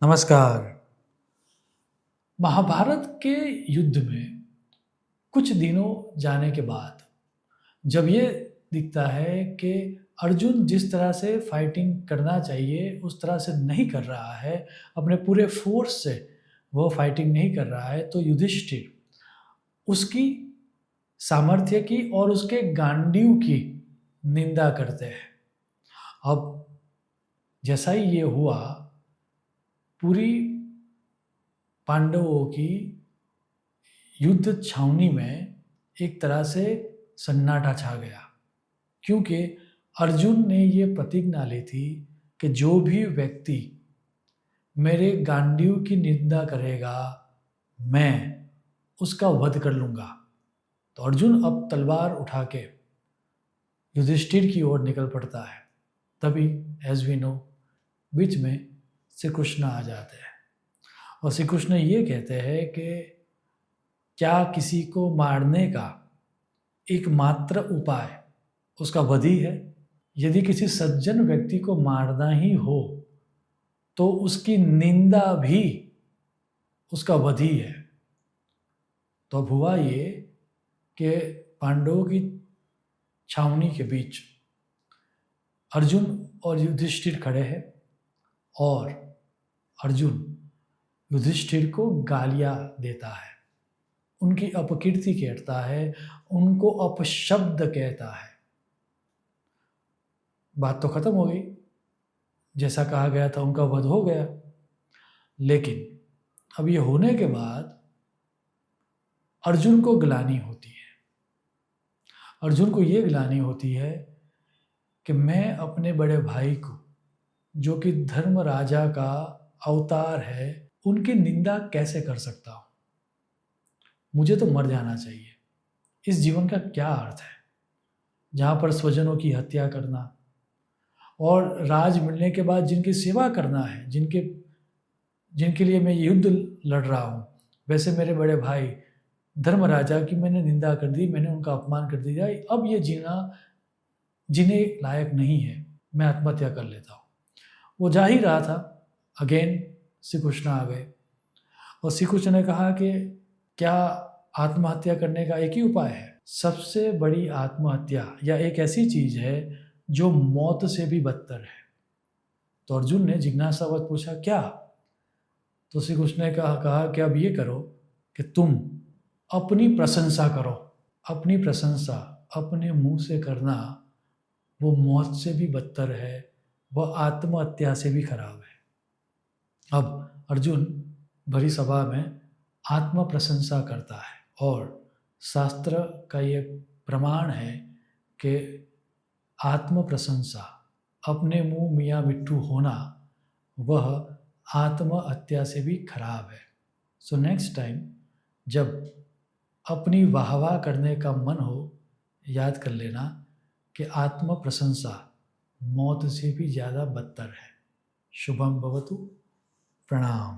नमस्कार। महाभारत के युद्ध में कुछ दिनों जाने के बाद जब ये दिखता है कि अर्जुन जिस तरह से फाइटिंग करना चाहिए उस तरह से नहीं कर रहा है, अपने पूरे फ़ोर्स से वो फाइटिंग नहीं कर रहा है, तो युधिष्ठिर उसकी सामर्थ्य की और उसके गांडीव की निंदा करते हैं। अब जैसा ही ये हुआ, पूरी पांडवों की युद्ध छावनी में एक तरह से सन्नाटा छा गया, क्योंकि अर्जुन ने ये प्रतिज्ञा ली थी कि जो भी व्यक्ति मेरे गांडीव की निंदा करेगा, मैं उसका वध कर लूँगा। तो अर्जुन अब तलवार उठा के युधिष्ठिर की ओर निकल पड़ता है। तभी एज वी नो बीच में श्री कृष्ण आ जाते हैं और श्री कृष्ण ये कहते हैं कि क्या किसी को मारने का एकमात्र उपाय उसका वध ही है? यदि किसी सज्जन व्यक्ति को मारना ही हो तो उसकी निंदा भी उसका वध ही है। तो अब हुआ ये कि पांडवों की छावनी के बीच अर्जुन और युधिष्ठिर खड़े हैं और अर्जुन युधिष्ठिर को गालियाँ देता है, उनकी अपकीर्ति कहता है, उनको अपशब्द कहता है। बात तो खत्म हो गई, जैसा कहा गया था उनका वध हो गया। लेकिन अब ये होने के बाद अर्जुन को ग्लानि होती है। अर्जुन को ये ग्लानि होती है कि मैं अपने बड़े भाई को, जो कि धर्म राजा का अवतार है, उनकी निंदा कैसे कर सकता हूँ? मुझे तो मर जाना चाहिए। इस जीवन का क्या अर्थ है जहाँ पर स्वजनों की हत्या करना और राज मिलने के बाद जिनकी सेवा करना है, जिनके लिए मैं युद्ध लड़ रहा हूँ, वैसे मेरे बड़े भाई धर्म राजा की मैंने निंदा कर दी, मैंने उनका अपमान कर दिया। अब ये जीने लायक नहीं है, मैं आत्महत्या कर लेता हूँ। वो जा ही रहा था, अगेन श्री कृष्ण आ गए और श्री कृष्ण ने कहा कि क्या आत्महत्या करने का एक ही उपाय है? सबसे बड़ी आत्महत्या या एक ऐसी चीज़ है जो मौत से भी बदतर है। तो अर्जुन ने जिज्ञासावश पूछा, क्या? तो श्री कृष्ण ने कहा कि अब ये करो कि तुम अपनी प्रशंसा करो। अपनी प्रशंसा अपने मुंह से करना वो मौत से भी बदतर है, वह आत्महत्या से भी खराब है। अब अर्जुन भरी सभा में आत्म प्रशंसा करता है और शास्त्र का ये प्रमाण है कि आत्म प्रशंसा, अपने मुंह मियाँ मिट्ठू होना, वह आत्महत्या से भी खराब है। सो नेक्स्ट टाइम जब अपनी वाहवाह करने का मन हो, याद कर लेना कि आत्म प्रशंसा मौत से भी ज़्यादा बदतर है। शुभम भवतु। प्रणाम।